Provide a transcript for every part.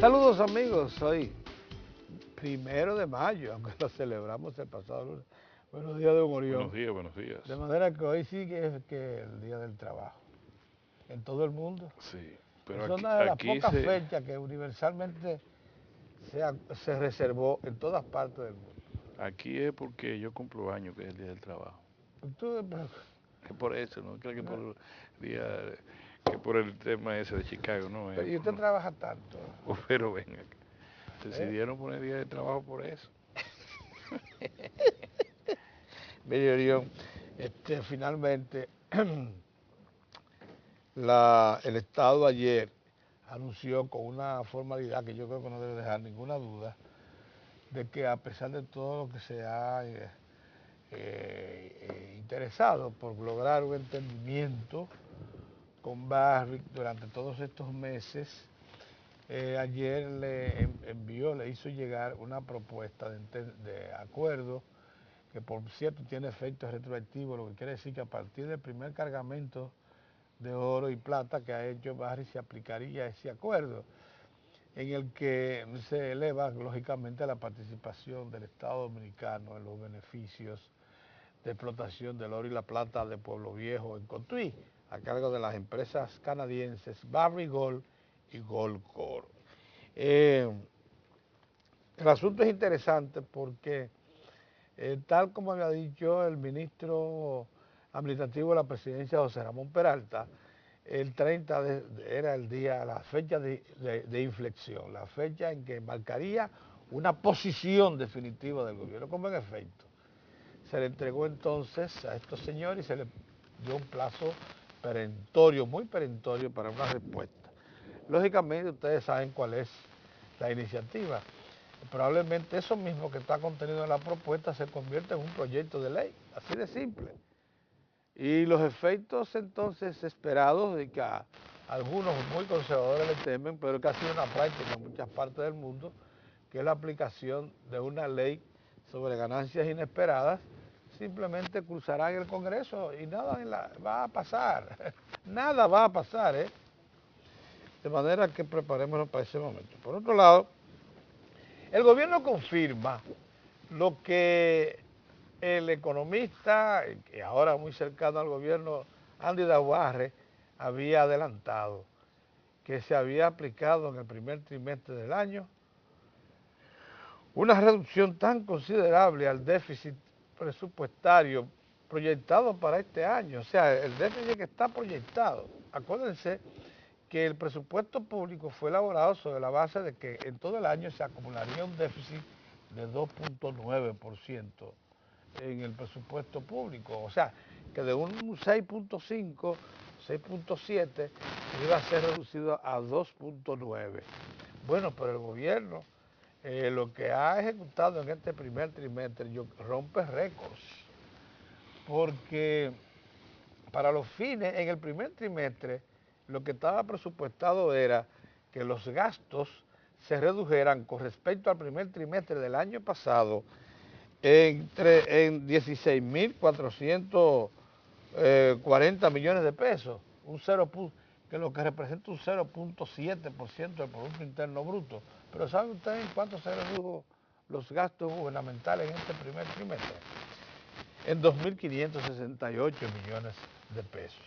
Saludos amigos, hoy 1 de mayo, aunque lo celebramos el pasado lunes. Buenos días, don Orión. Buenos días, buenos días. De manera que hoy sí que el Día del Trabajo, en todo el mundo. Sí, Es pero una de las pocas fechas que universalmente se reservó en todas partes del mundo. aquí es porque yo cumplo años, que es el Día del Trabajo. Tú, pero, Es por eso, no creo que por el día, que por el tema ese de Chicago, no es. y usted trabaja tanto, Pero venga, ¿eh? decidieron poner Día de Trabajo por eso. Mire, Orión, finalmente el Estado ayer anunció con una formalidad que yo creo que no debe dejar ninguna duda de que a pesar de todo lo que se ha interesado por lograr un entendimiento con Barrick durante todos estos meses, ayer le hizo llegar una propuesta de acuerdo que por cierto tiene efectos retroactivos, lo que quiere decir que a partir del primer cargamento de oro y plata que ha hecho Barrick se aplicaría ese acuerdo, en el que se eleva lógicamente la participación del Estado Dominicano en los beneficios de explotación del oro y la plata de Pueblo Viejo en Cotuí, a cargo de las empresas canadienses Barrick Gold y Goldcorp. El asunto es interesante porque, tal como había dicho el ministro administrativo de la presidencia, José Ramón Peralta, el 30 era el día, la fecha de inflexión, la fecha en que marcaría una posición definitiva del gobierno, como en efecto. Se le entregó entonces a estos señores y se le dio un plazo perentorio, muy perentorio para una respuesta. Lógicamente ustedes saben cuál es la iniciativa. Probablemente eso mismo que está contenido en la propuesta se convierta en un proyecto de ley, así de simple. Y los efectos entonces esperados de que a algunos muy conservadores le temen, pero que ha sido una práctica en muchas partes del mundo, que es la aplicación de una ley sobre ganancias inesperadas, simplemente cruzará en el Congreso y nada va a pasar, nada va a pasar, ¿eh? De manera que preparémonos para ese momento. Por otro lado, el gobierno confirma lo que el economista, que ahora muy cercano al gobierno, Andy Daguarre, había adelantado, que se había aplicado en el primer trimestre del año una reducción tan considerable al déficit presupuestario proyectado para este año. O sea, el déficit que está proyectado. Acuérdense que el presupuesto público fue elaborado sobre la base de que en todo el año se acumularía un déficit de 2.9% en el presupuesto público. O sea, que de un 6.5, 6.7 iba a ser reducido a 2.9. Bueno, pero el gobierno lo que ha ejecutado en este primer trimestre rompe récords, porque para los fines, en el primer trimestre, lo que estaba presupuestado era que los gastos se redujeran con respecto al primer trimestre del año pasado en 16.440 millones de pesos, que lo que representa un 0.7% del Producto Interno Bruto. Pero ¿saben ustedes en cuánto se redujo los gastos gubernamentales en este primer trimestre? En 2.568 millones de pesos,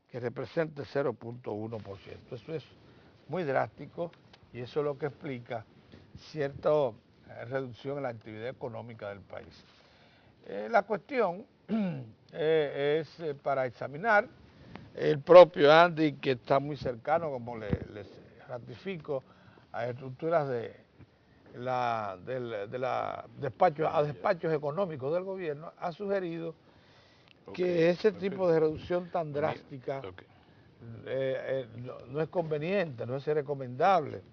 que representa el 0.1%. Eso es muy drástico y eso es lo que explica cierta reducción en la actividad económica del país. La cuestión es para examinar. El propio Andy, que está muy cercano, como les ratifico, a estructuras despachos económicos del gobierno, ha sugerido que ese tipo de reducción tan drástica no es conveniente, no es recomendable.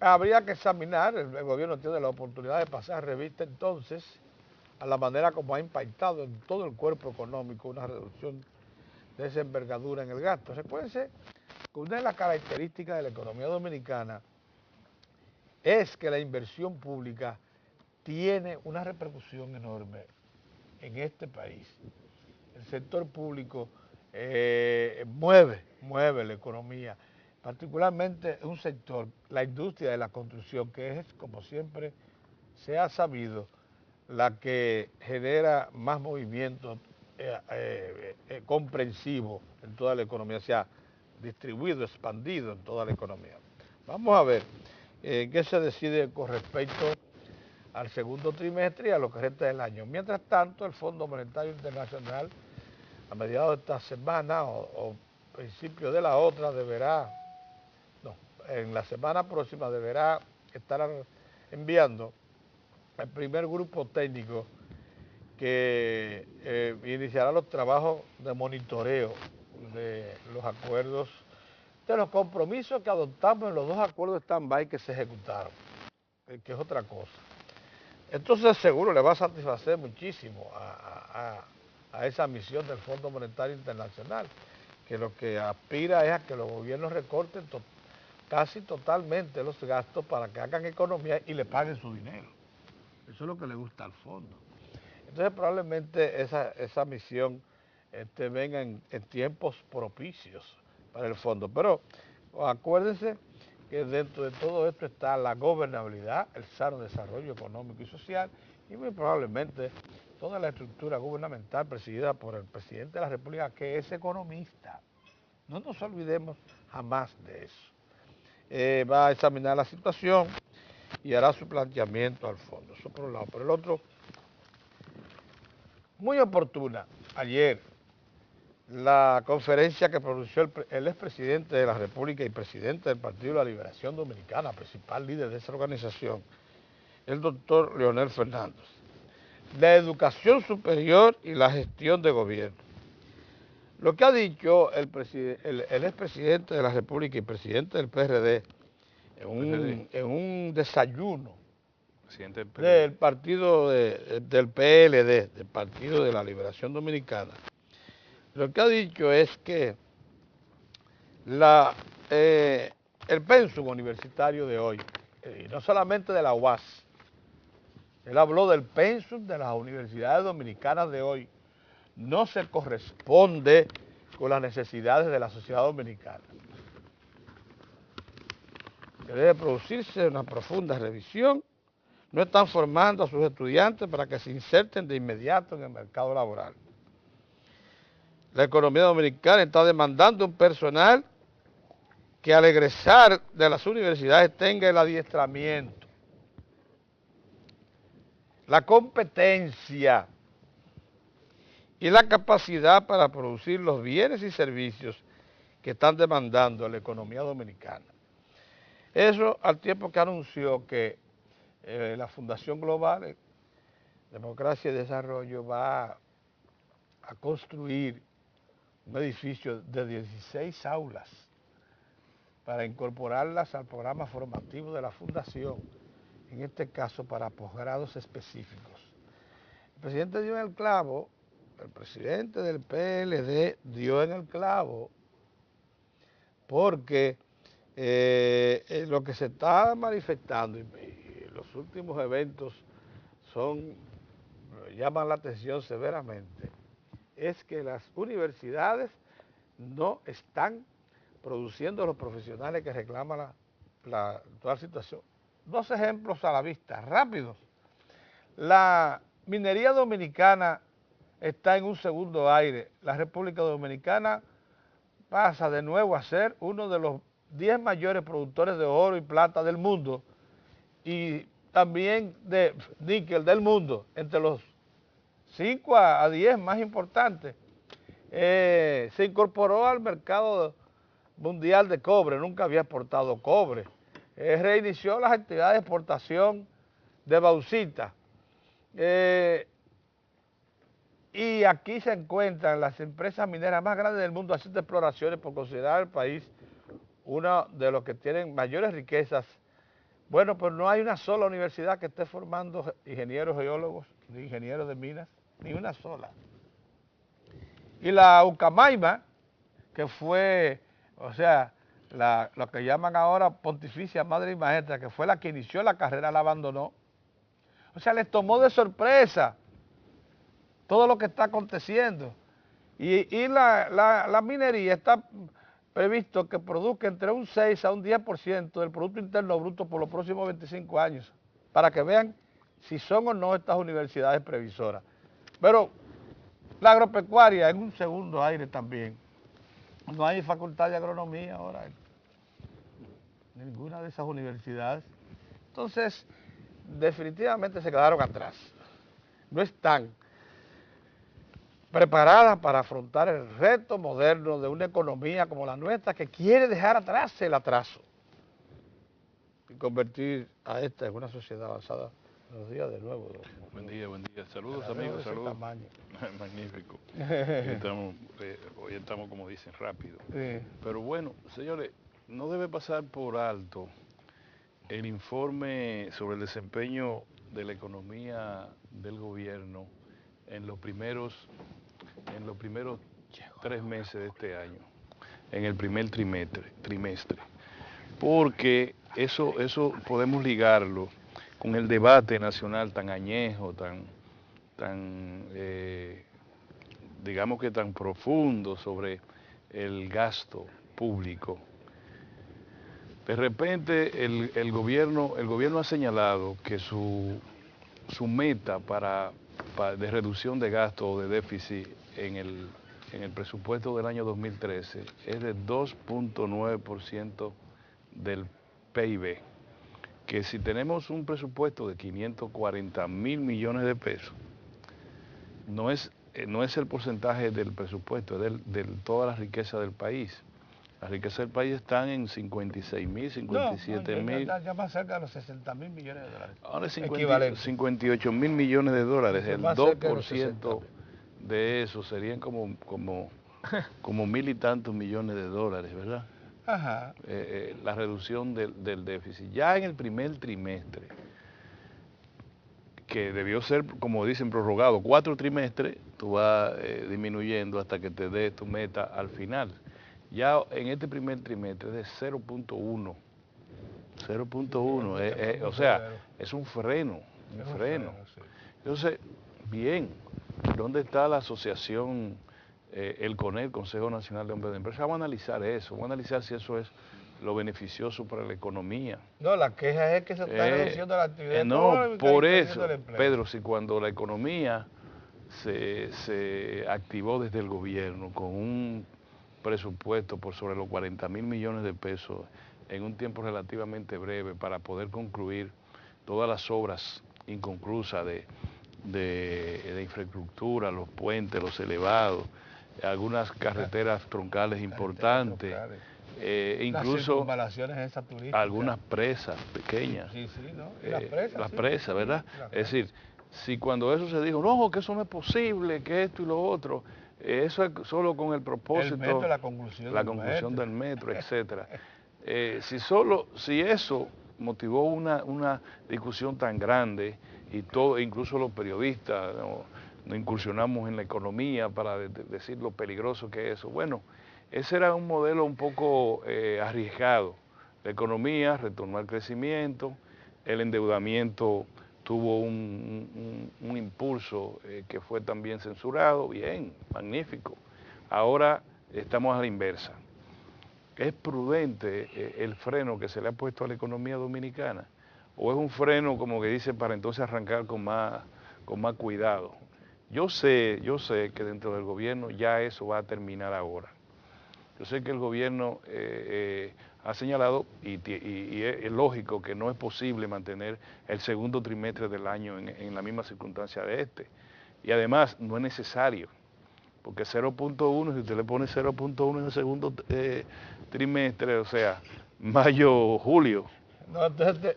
Habría que examinar, el gobierno tiene la oportunidad de pasar revista entonces a la manera como ha impactado en todo el cuerpo económico una reducción de esa envergadura en el gasto. Recuérdense que una de las características de la economía dominicana es que la inversión pública tiene una repercusión enorme en este país. El sector público mueve la economía. particularmente un sector, la industria de la construcción, que es, como siempre se ha sabido, la que genera más movimiento comprensivo en toda la economía, o sea, distribuido, expandido en toda la economía. Vamos a ver qué se decide con respecto al segundo trimestre y a lo que resta del año. Mientras tanto, el Fondo Monetario Internacional, a mediados de esta semana o principios de la otra, en la semana próxima deberá estar enviando el primer grupo técnico que iniciará los trabajos de monitoreo de los acuerdos, de los compromisos que adoptamos en los dos acuerdos de stand-by que se ejecutaron, que es otra cosa. Entonces seguro le va a satisfacer muchísimo a esa misión del Fondo Monetario Internacional, que lo que aspira es a que los gobiernos recorten casi totalmente los gastos para que hagan economía y le paguen su dinero. Eso es lo que le gusta al fondo. Entonces probablemente esa misión venga en tiempos propicios para el fondo. Pero acuérdense que dentro de todo esto está la gobernabilidad, el sano desarrollo económico y social y muy probablemente toda la estructura gubernamental presidida por el presidente de la República, que es economista. No nos olvidemos jamás de eso. Va a examinar la situación y hará su planteamiento al fondo. Eso por un lado. Por el otro, muy oportuna ayer la conferencia que pronunció el expresidente de la República y presidente del Partido de la Liberación Dominicana, principal líder de esa organización, el doctor Leonel Fernández. La educación superior y la gestión de gobierno. Lo que ha dicho el expresidente de la República y presidente del PRD en un desayuno del partido del PLD, del Partido de la Liberación Dominicana, lo que ha dicho es que el pensum universitario de hoy, y no solamente de la UAS, él habló del pensum de las universidades dominicanas de hoy, no se corresponde con las necesidades de la sociedad dominicana. Que debe producirse una profunda revisión. No están formando a sus estudiantes para que se inserten de inmediato en el mercado laboral. La economía dominicana está demandando un personal que al egresar de las universidades tenga el adiestramiento, la competencia y la capacidad para producir los bienes y servicios que están demandando la economía dominicana. Eso al tiempo que anunció que la Fundación Global Democracia y Desarrollo va a construir un edificio de 16 aulas para incorporarlas al programa formativo de la Fundación, en este caso para posgrados específicos. El presidente dio en el clavo, el presidente del PLD dio en el clavo, porque lo que se está manifestando y los últimos eventos llaman la atención severamente, es que las universidades no están produciendo los profesionales que reclaman la actual situación. Dos ejemplos a la vista, rápidos. La minería dominicana está en un segundo aire. La República Dominicana pasa de nuevo a ser uno de los 10 mayores productores de oro y plata del mundo y también de níquel del mundo, entre los 5 a 10 más importantes. Se incorporó al mercado mundial de cobre, nunca había exportado cobre. Reinició las actividades de exportación de bauxita. Y aquí se encuentran las empresas mineras más grandes del mundo haciendo exploraciones por considerar el país uno de los que tienen mayores riquezas. Bueno, pues no hay una sola universidad que esté formando ingenieros geólogos, ni ingenieros de minas, ni una sola. Y la Ucamaima, que fue, o sea, lo que llaman ahora Pontificia Madre y Maestra, que fue la que inició la carrera, la abandonó. O sea, les tomó de sorpresa todo lo que está aconteciendo. Y la minería está previsto que produzca entre un 6 a un 10% del Producto Interno Bruto por los próximos 25 años, para que vean si son o no estas universidades previsoras. Pero la agropecuaria en un segundo aire también. No hay facultad de agronomía ahora en ninguna de esas universidades. Entonces, definitivamente se quedaron atrás. No están preparadas para afrontar el reto moderno de una economía como la nuestra que quiere dejar atrás el atraso y convertir a esta en una sociedad avanzada. Buenos días de nuevo. Buen día, buen día. Saludos amigos, saludos. Magnífico. Hoy estamos, como dicen, rápido. Sí. Pero bueno, señores, no debe pasar por alto el informe sobre el desempeño de la economía del gobierno en los primeros 3 meses de este año, en el primer trimestre, porque eso podemos ligarlo con el debate nacional tan añejo, digamos que tan profundo sobre el gasto público. De repente el gobierno ha señalado que su meta de reducción de gasto o de déficit en el presupuesto del año 2013 es de 2.9% del PIB, que si tenemos un presupuesto de 540.000 millones de pesos, no es el porcentaje del presupuesto, es de toda la riqueza del país. La riqueza del país está en 56.000, 57.000. No, ya más cerca de los 60.000 millones de dólares. Ahora es 58.000 millones de dólares. El 2% de eso serían como 1.000 y tantos millones de dólares, ¿verdad? Ajá. La reducción del déficit. Ya en el primer trimestre, que debió ser, como dicen, prorrogado, 4 trimestres, tú vas disminuyendo hasta que te dé tu meta al final. Ya en este primer trimestre es de 0.1. 0.1, o sea, es un freno, Sí. Entonces, bien, ¿dónde está la asociación, el CONEL, Consejo Nacional de Hombres de Empresa? Vamos a analizar eso, vamos a analizar si eso es lo beneficioso para la economía. No, la queja es que se está reduciendo la actividad económica. No, por eso, el empleo. Pedro, si cuando la economía se activó desde el gobierno con un presupuesto por sobre los 40.000 millones de pesos en un tiempo relativamente breve para poder concluir todas las obras inconclusas de infraestructura, los puentes, los elevados, algunas carreteras troncales importantes, incluso algunas presas pequeñas. Sí, ¿no? Las presas, ¿verdad? Es decir, si cuando eso se dijo, no, que eso no es posible, que esto y lo otro, eso es solo con el propósito, la conclusión del metro, etcétera. Si eso motivó una discusión tan grande y todo, incluso los periodistas no incursionamos en la economía para decir lo peligroso que es eso. Bueno, ese era un modelo un poco arriesgado. La economía retornó al crecimiento, el endeudamiento tuvo un impulso que fue también censurado, bien, magnífico. Ahora estamos a la inversa. ¿Es prudente el freno que se le ha puesto a la economía dominicana? ¿O es un freno, como que dice, para entonces arrancar con más cuidado? Yo sé que dentro del gobierno ya eso va a terminar ahora. Yo sé que el gobierno ha señalado, y es lógico que no es posible mantener el segundo trimestre del año en la misma circunstancia de este. Y además no es necesario, porque 0.1, si usted le pone 0.1 en el segundo trimestre, o sea, mayo, julio. No, entonces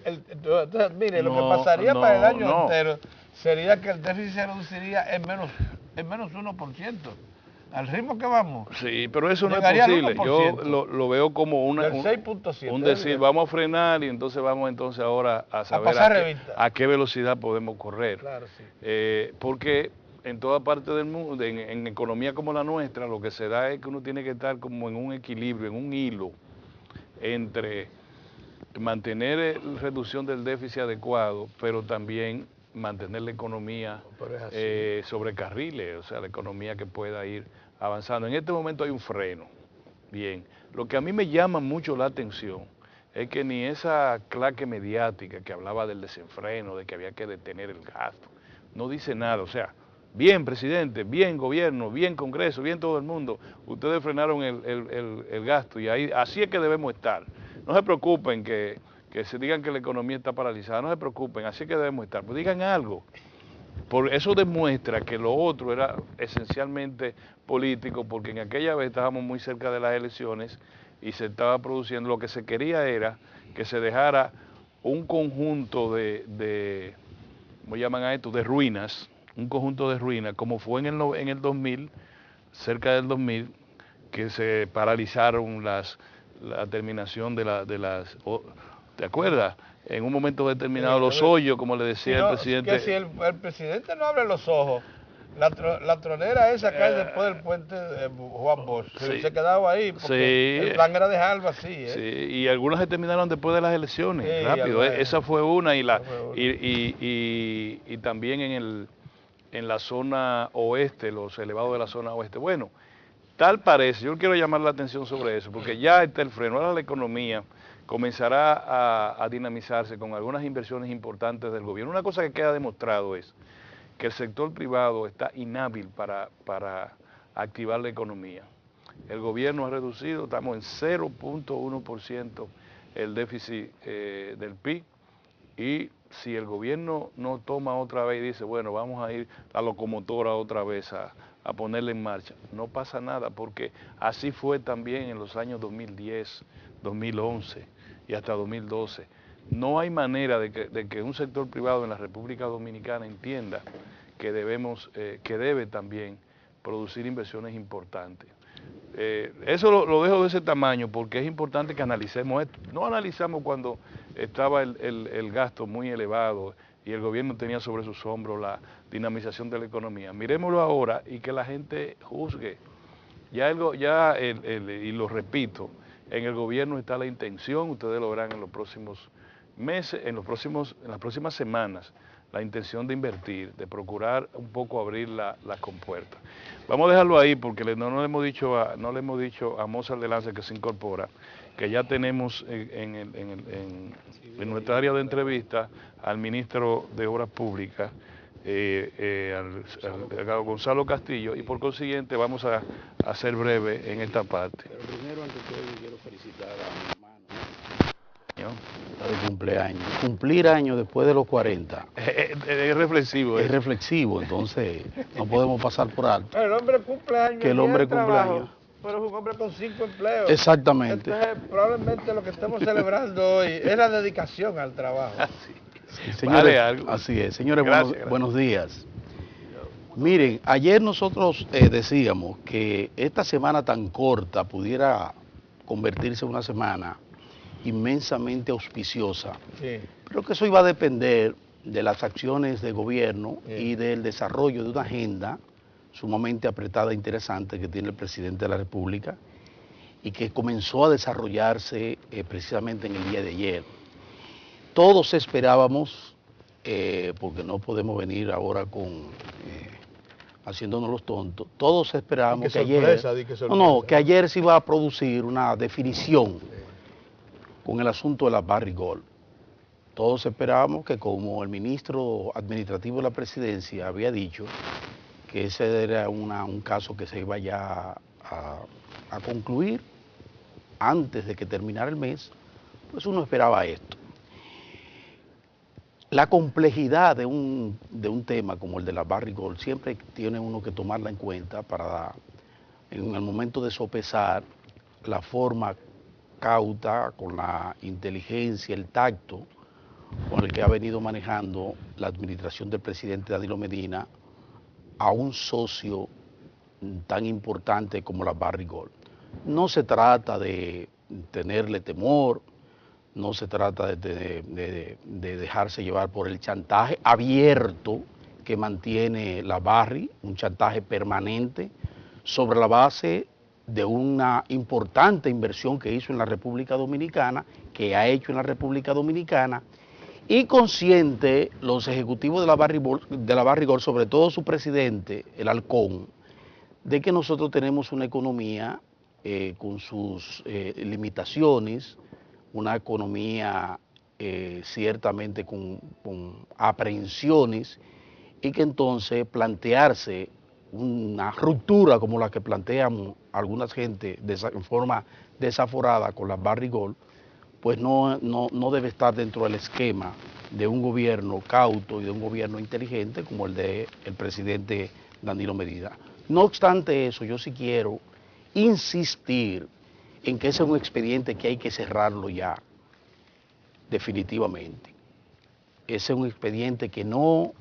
mire, lo que pasaría para el año entero sería que el déficit se reduciría en menos 1%. Al ritmo que vamos. Sí, pero eso no es posible. Yo lo veo como un decir, vamos a frenar y entonces vamos ahora a saber a qué velocidad podemos correr. Claro, sí. Porque en toda parte del mundo, en economía como la nuestra, lo que se da es que uno tiene que estar como en un equilibrio, en un hilo, entre mantener la reducción del déficit adecuado, pero también mantener la economía sobre carriles, o sea, la economía que pueda ir avanzando. En este momento hay un freno, Bien, lo que a mí me llama mucho la atención es que ni esa claque mediática que hablaba del desenfreno, de que había que detener el gasto, no dice nada. O sea, bien presidente, bien gobierno, bien Congreso, bien todo el mundo, ustedes frenaron el gasto y ahí así es que debemos estar. No se preocupen que se digan que la economía está paralizada, no se preocupen, así es que debemos estar, pues digan algo. Por eso demuestra que lo otro era esencialmente político, porque en aquella vez estábamos muy cerca de las elecciones y se estaba produciendo, lo que se quería era que se dejara un conjunto ¿cómo llaman a esto?, de ruinas, un conjunto de ruinas, como fue en el 2000, cerca del 2000, que se paralizaron la terminación de las, ¿te acuerdas? En un momento determinado, los hoyos, como le decía el presidente. Que si el presidente no abre los ojos, la tronera esa que hay después del puente de Juan Bosch, Sí. se quedaba ahí, porque Sí. el plan era dejarlo así, ¿eh? Sí, y algunas se terminaron después de las elecciones, Sí, rápido. Esa fue una, y también en la zona oeste, los elevados de la zona oeste. Bueno, tal parece, yo quiero llamar la atención sobre eso, porque ya está el freno, ahora la economía comenzará a dinamizarse con algunas inversiones importantes del gobierno. Una cosa que queda demostrado es que el sector privado está inhábil para activar la economía. El gobierno ha reducido, estamos en 0.1% el déficit del PIB, y si el gobierno no toma otra vez y dice, bueno, vamos a ir la locomotora otra vez a ponerla en marcha, no pasa nada, porque así fue también en los años 2010, 2011 y hasta 2012. No hay manera de que un sector privado en la República Dominicana entienda que debe también producir inversiones importantes. Eso lo dejo de ese tamaño porque es importante que analicemos esto. No analizamos cuando estaba el gasto muy elevado y el gobierno tenía sobre sus hombros la dinamización de la economía. Miremoslo ahora y que la gente juzgue. Y lo repito, en el gobierno está la intención, ustedes lo verán en los próximos meses, en las próximas semanas, la intención de invertir, de procurar un poco abrir las compuertas. Vamos a dejarlo ahí porque no le hemos dicho a Mozart de Lanza, que se incorpora, que ya tenemos en nuestra área de entrevista al ministro de Obras Públicas, al Gonzalo Castillo, y por consiguiente vamos a ser breve en esta parte. Pero primero, ante todo, yo quiero felicitar a mi hermano. Está de cumpleaños. Cumplir años después de los 40. Es reflexivo. Es reflexivo, entonces no podemos pasar por alto. El hombre cumple años. Que el hombre cumple años. Pero es un hombre con 5 empleos. Exactamente. Entonces, probablemente lo que estamos celebrando hoy es la dedicación al trabajo. Sí, señores, Vale algo. así es. Señores, Gracias. buenos días. Miren, ayer nosotros decíamos que esta semana tan corta pudiera convertirse en una semana inmensamente auspiciosa. Sí. Creo que eso iba a depender de las acciones de gobierno y del desarrollo de una agenda sumamente apretada e interesante que tiene el presidente de la República y que comenzó a desarrollarse precisamente en el día de ayer. Todos esperábamos, porque no podemos venir ahora haciéndonos los tontos, todos esperábamos que ayer, que ayer se iba a producir una definición con el asunto de la Barrick Gold. Todos esperábamos que, como el ministro administrativo de la presidencia había dicho, que ese era un caso que se iba ya a concluir antes de que terminara el mes, pues uno esperaba esto. La complejidad de un tema como el de la Barrick Gold siempre tiene uno que tomarla en cuenta para, en el momento de sopesar, la forma cauta, con la inteligencia, el tacto con el que ha venido manejando la administración del presidente Danilo Medina a un socio tan importante como la Barrick Gold. No se trata de tenerle temor, no se trata de dejarse llevar por el chantaje abierto que mantiene la Barrick, un chantaje permanente sobre la base de una importante inversión que hizo en la República Dominicana, que ha hecho en la República Dominicana, y consciente los ejecutivos de la Barrick Gold, sobre todo su presidente, el Halcón, de que nosotros tenemos una economía con sus limitaciones, una economía ciertamente con aprehensiones, y que entonces plantearse una ruptura como la que plantean algunas gente en forma desaforada con la Barrigol, pues no debe estar dentro del esquema de un gobierno cauto y de un gobierno inteligente como el del presidente Danilo Medina. No obstante eso, yo sí quiero insistir en que ese es un expediente que hay que cerrarlo ya, definitivamente. Ese es un expediente que no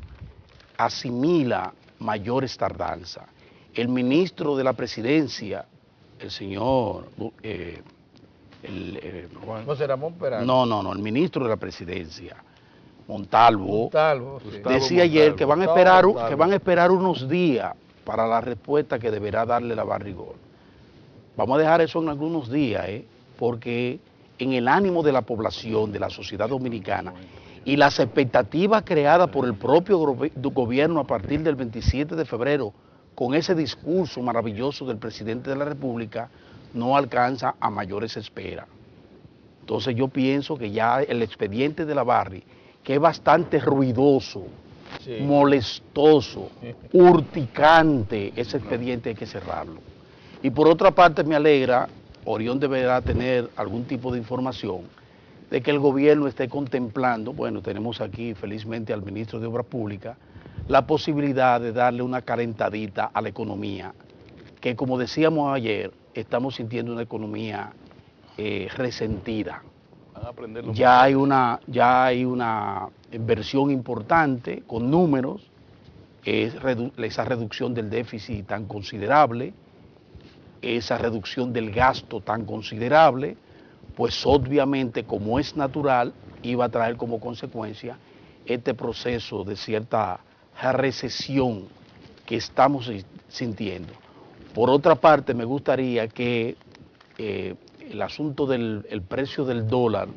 asimila mayores tardanzas. El ministro de la presidencia, el señor José Ramón Peralta. No, el ministro de la presidencia, Montalvo, Sí. decía ayer que van a esperar unos días para la respuesta que deberá darle la Barrigol. Vamos a dejar eso en algunos días, porque en el ánimo de la población, de la sociedad dominicana, y las expectativas creadas por el propio gobierno a partir del 27 de febrero, con ese discurso maravilloso del presidente de la República, no alcanza a mayores esperas. Entonces yo pienso que ya el expediente de la Barri, que es bastante ruidoso, sí, molestoso, urticante, ese expediente hay que cerrarlo. Y por otra parte me alegra, Orión deberá tener algún tipo de información de que el gobierno esté contemplando, bueno, tenemos aquí felizmente al ministro de Obras Públicas, la posibilidad de darle una calentadita a la economía, que como decíamos ayer, estamos sintiendo una economía resentida. Ya hay una inversión importante con números, esa reducción del déficit tan considerable, esa reducción del gasto tan considerable, pues obviamente, como es natural, iba a traer como consecuencia este proceso de cierta recesión que estamos sintiendo. Por otra parte, me gustaría que el asunto del precio del dólar,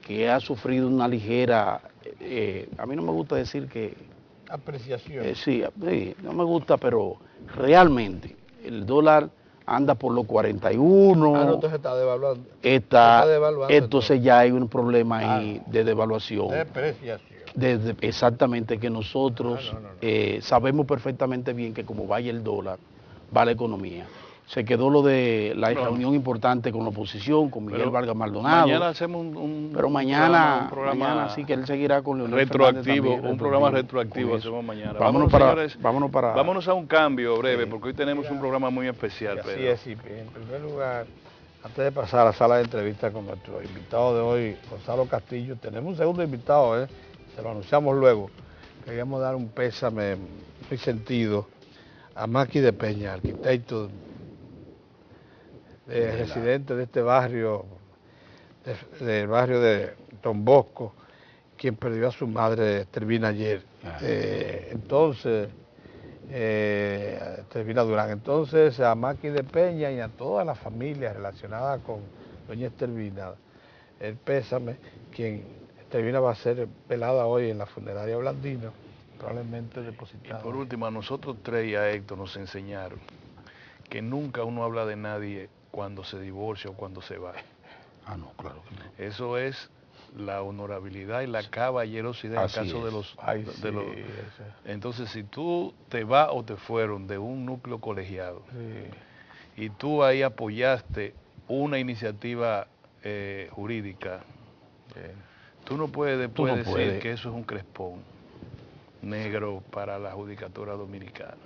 que ha sufrido una ligera, a mí no me gusta decir que... apreciación. Sí, no me gusta, pero realmente el dólar anda por los 41. Entonces está devaluando. Está devaluando, entonces ya hay un problema ahí de devaluación. De depreciación. Exactamente, que nosotros sabemos perfectamente bien que como vaya el dólar, va la economía. Se quedó lo de la reunión importante con la oposición, con Miguel Vargas Maldonado. Mañana hacemos un programa, mañana sí que él seguirá con Leonel retroactivo, un programa retroactivo hacemos mañana. Vámonos a un cambio breve, porque hoy tenemos un programa muy especial. Así es, y en primer lugar, antes de pasar a la sala de entrevistas con nuestro invitado de hoy, Gonzalo Castillo, tenemos un segundo invitado, se lo anunciamos luego. Queríamos dar un pésame muy sentido a Maki de Peña, arquitecto, residente de este barrio, del barrio de Don Bosco, quien perdió a su madre, Tervina, ayer. Tervina Durán. Entonces, a Maki de Peña y a toda la familia relacionada con doña Estervina, el pésame, quien Estervina va a ser velada hoy en la funeraria Blandino, probablemente depositada. Y por último, a nosotros tres y a Héctor nos enseñaron que nunca uno habla de nadie cuando se divorcia o cuando se va. No, claro que no. Eso es la honorabilidad y la caballerosidad en el caso de los... Entonces, si tú te vas o te fueron de un núcleo colegiado, y tú ahí apoyaste una iniciativa jurídica, tú no puedes después decir que eso es un crespón negro para la judicatura dominicana.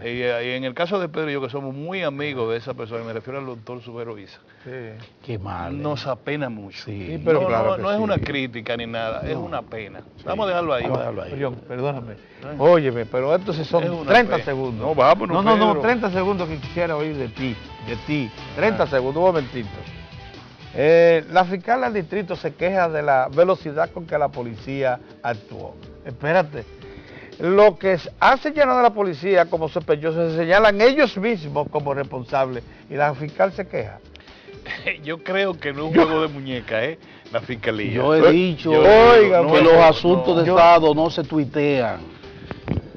Y en el caso de Pedro y yo, que somos muy amigos de esa persona, me refiero al doctor Subero Isa, qué mal, nos apena mucho. Pero claro no es una crítica ni nada, es una pena. Vamos a dejarlo ahí. Perdóname. Óyeme, pero estos son 30 segundos. No, vámonos, no, 30 segundos que quisiera oír de ti. 30 segundos, un momentito. La fiscal del distrito se queja de la velocidad con que la policía actuó. Espérate. Lo que ha señalado a la policía como sospechosos se señalan ellos mismos como responsables y la fiscal se queja. Yo creo que no es un juego de muñeca, la fiscalía. Yo he dicho que los asuntos de Estado no se tuitean.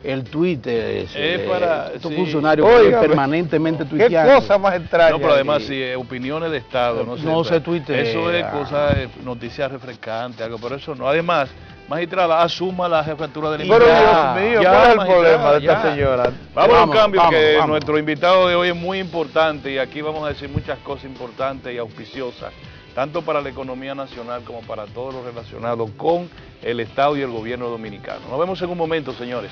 El Twitter Es para... estos sí. funcionarios Óigame, permanentemente qué tuiteando. cosa más extraña. No, pero además, y- sí, opiniones de Estado, no sé. No se tuitea. Eso es cosa, noticias refrescantes, algo, pero eso no. Además, magistrada, asuma la jefatura del Pero Ya, Dios mío, ya, ¿cuál es el magistrada, problema de ya. esta señora? Vamos a un Vamos, cambio, vamos, que vamos. nuestro invitado de hoy es muy importante y aquí vamos a decir muchas cosas importantes y auspiciosas, tanto para la economía nacional como para todo lo relacionado con el Estado y el gobierno dominicano. Nos vemos en un momento, señores.